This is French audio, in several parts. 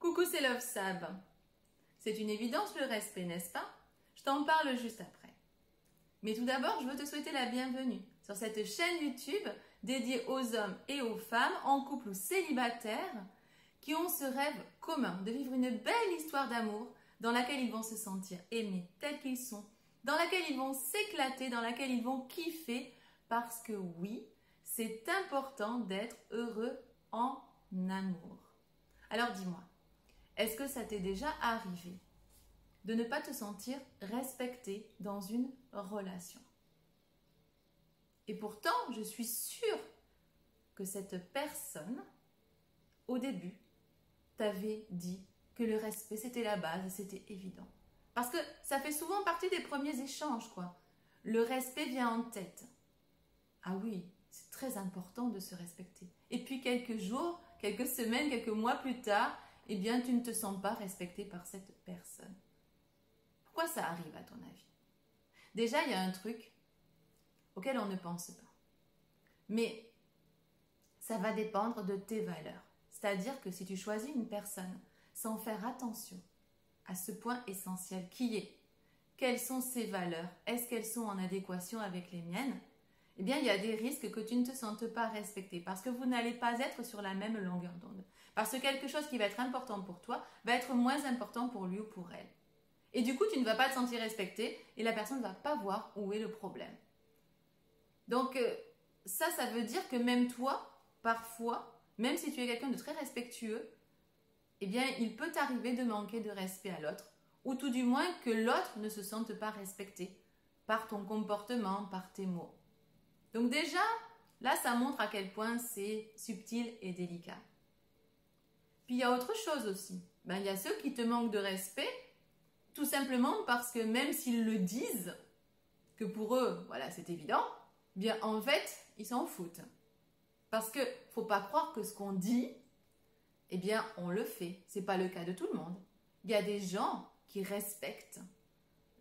Coucou, c'est Love Sab. C'est une évidence le respect, n'est-ce pas? Je t'en parle juste après. Mais tout d'abord, je veux te souhaiter la bienvenue sur cette chaîne YouTube dédiée aux hommes et aux femmes en couple ou célibataires qui ont ce rêve commun de vivre une belle histoire d'amour dans laquelle ils vont se sentir aimés tels qu'ils sont, dans laquelle ils vont s'éclater, dans laquelle ils vont kiffer parce que oui, c'est important d'être heureux en amour. Alors dis-moi, est-ce que ça t'est déjà arrivé de ne pas te sentir respecté dans une relation? Et pourtant, je suis sûre que cette personne, au début, t'avait dit que le respect, c'était la base, c'était évident. Parce que ça fait souvent partie des premiers échanges, quoi. Le respect vient en tête. Ah oui, c'est très important de se respecter. Et puis quelques jours, quelques semaines, quelques mois plus tard, eh bien, tu ne te sens pas respecté par cette personne. Pourquoi ça arrive à ton avis? Déjà, il y a un truc auquel on ne pense pas. Mais ça va dépendre de tes valeurs. C'est-à-dire que si tu choisis une personne sans faire attention à ce point essentiel qui est quelles sont ses valeurs, est-ce qu'elles sont en adéquation avec les miennes, eh bien, il y a des risques que tu ne te sentes pas respecté parce que vous n'allez pas être sur la même longueur d'onde. Parce que quelque chose qui va être important pour toi va être moins important pour lui ou pour elle. Et du coup, tu ne vas pas te sentir respecté et la personne ne va pas voir où est le problème. Donc, ça veut dire que même toi, parfois, même si tu es quelqu'un de très respectueux, eh bien, il peut t'arriver de manquer de respect à l'autre ou tout du moins que l'autre ne se sente pas respecté par ton comportement, par tes mots. Donc déjà, là, ça montre à quel point c'est subtil et délicat. Puis il y a autre chose aussi. Il y a ceux qui te manquent de respect, tout simplement parce que même s'ils le disent, que pour eux, voilà, c'est évident, bien en fait, ils s'en foutent. Parce que faut pas croire que ce qu'on dit, eh bien, on le fait. C'est pas le cas de tout le monde. Il y a des gens qui respectent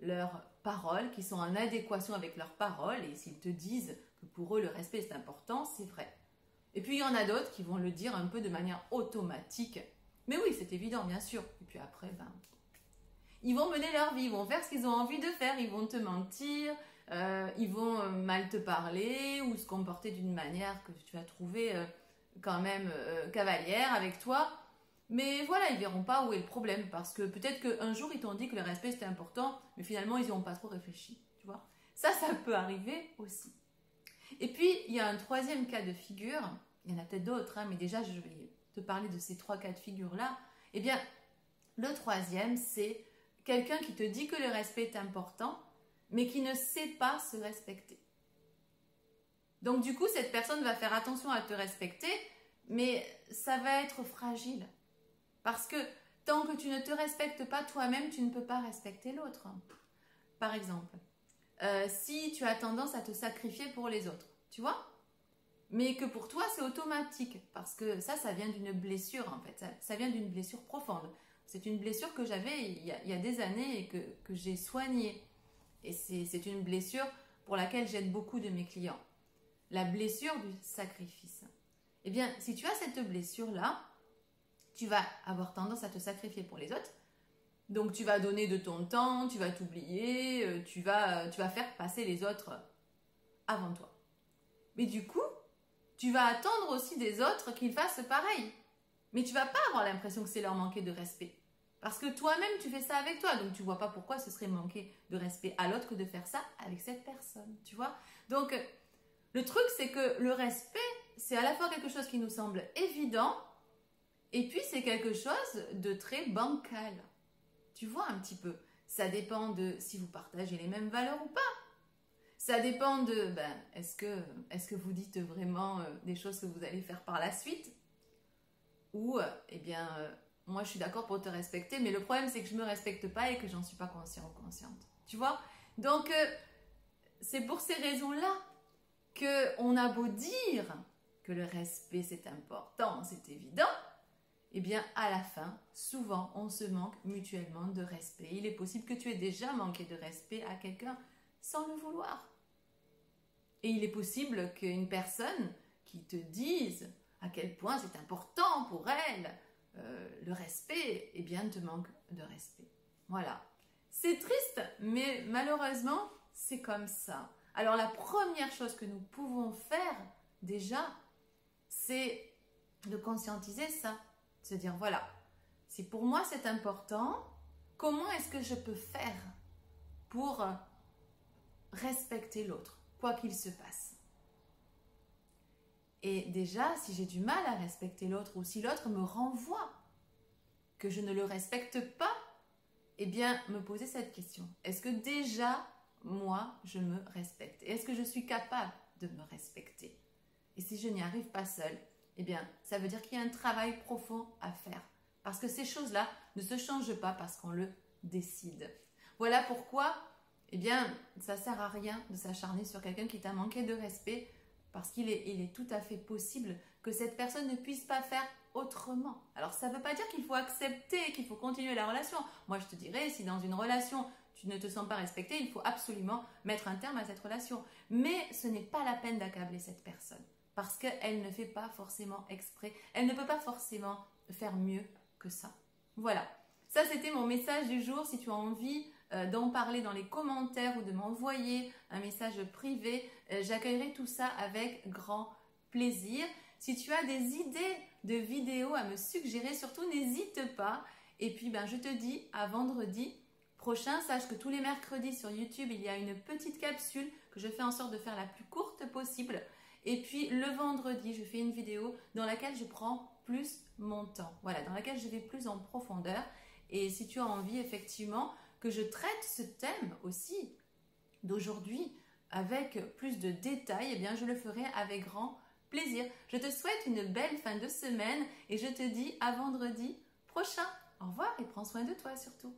leurs paroles, qui sont en adéquation avec leurs paroles, et s'ils te disent que pour eux le respect c'est important, c'est vrai. Et puis il y en a d'autres qui vont le dire un peu de manière automatique. Mais oui, c'est évident, bien sûr. Et puis après, ils vont mener leur vie, ils vont faire ce qu'ils ont envie de faire, ils vont te mentir, ils vont mal te parler ou se comporter d'une manière que tu vas trouver quand même cavalière avec toi. Mais voilà, ils verront pas où est le problème parce que peut-être qu'un jour ils t'ont dit que le respect c'était important, mais finalement ils n'y ont pas trop réfléchi, tu vois. Ça peut arriver aussi. Et puis il y a un troisième cas de figure, il y en a peut-être d'autres, mais déjà je vais te parler de ces trois cas de figure là. Eh bien, le troisième c'est quelqu'un qui te dit que le respect est important, mais qui ne sait pas se respecter. Donc du coup cette personne va faire attention à te respecter, mais ça va être fragile. Parce que tant que tu ne te respectes pas toi-même, tu ne peux pas respecter l'autre. Par exemple, si tu as tendance à te sacrifier pour les autres, tu vois, mais que pour toi c'est automatique, parce que ça vient d'une blessure en fait, ça vient d'une blessure profonde. C'est une blessure que j'avais il y a des années et que j'ai soignée. Et c'est une blessure pour laquelle j'aide beaucoup de mes clients. La blessure du sacrifice. Eh bien, si tu as cette blessure-là, tu vas avoir tendance à te sacrifier pour les autres. Donc, tu vas donner de ton temps, tu vas t'oublier, tu vas faire passer les autres avant toi. Mais du coup, tu vas attendre aussi des autres qu'ils fassent pareil. Mais tu vas pas avoir l'impression que c'est leur manquer de respect. Parce que toi-même, tu fais ça avec toi. Donc, tu vois pas pourquoi ce serait manquer de respect à l'autre que de faire ça avec cette personne. Tu vois? Donc, le truc, c'est que le respect, c'est à la fois quelque chose qui nous semble évident, et puis c'est quelque chose de très bancal. Tu vois un petit peu. Ça dépend de si vous partagez les mêmes valeurs ou pas. Ça dépend de, est-ce que vous dites vraiment des choses que vous allez faire par la suite? Ou, moi je suis d'accord pour te respecter, mais le problème c'est que je me respecte pas et que j'en suis pas conscient ou consciente. Tu vois? Donc, c'est pour ces raisons-là qu'on a beau dire que le respect c'est important, c'est évident, eh bien, à la fin, souvent, on se manque mutuellement de respect. Il est possible que tu aies déjà manqué de respect à quelqu'un sans le vouloir. Et il est possible qu'une personne qui te dise à quel point c'est important pour elle le respect, eh bien, te manque de respect. Voilà. C'est triste, mais malheureusement, c'est comme ça. Alors, la première chose que nous pouvons faire, déjà, c'est de conscientiser ça. Se dire, voilà, si pour moi c'est important, comment est-ce que je peux faire pour respecter l'autre, quoi qu'il se passe? Et déjà, si j'ai du mal à respecter l'autre ou si l'autre me renvoie que je ne le respecte pas, eh bien, me poser cette question. Est-ce que déjà, moi, je me respecte? Est-ce que je suis capable de me respecter? Et si je n'y arrive pas seule, eh bien, ça veut dire qu'il y a un travail profond à faire. Parce que ces choses-là ne se changent pas parce qu'on le décide. Voilà pourquoi, eh bien, ça ne sert à rien de s'acharner sur quelqu'un qui t'a manqué de respect, parce qu'il est tout à fait possible que cette personne ne puisse pas faire autrement. Alors, ça ne veut pas dire qu'il faut accepter, qu'il faut continuer la relation. Moi, je te dirais, si dans une relation, tu ne te sens pas respecté, il faut absolument mettre un terme à cette relation. Mais ce n'est pas la peine d'accabler cette personne, parce qu'elle ne fait pas forcément exprès, elle ne peut pas forcément faire mieux que ça. Voilà, ça c'était mon message du jour. Si tu as envie d'en parler dans les commentaires ou de m'envoyer un message privé, j'accueillerai tout ça avec grand plaisir. Si tu as des idées de vidéos à me suggérer, surtout n'hésite pas. Et puis je te dis à vendredi prochain. Sache que tous les mercredis sur YouTube, il y a une petite capsule que je fais en sorte de faire la plus courte possible. Et puis le vendredi, je fais une vidéo dans laquelle je prends plus mon temps. Voilà, dans laquelle je vais plus en profondeur. Et si tu as envie effectivement que je traite ce thème aussi d'aujourd'hui avec plus de détails, eh bien je le ferai avec grand plaisir. Je te souhaite une belle fin de semaine et je te dis à vendredi prochain. Au revoir et prends soin de toi surtout.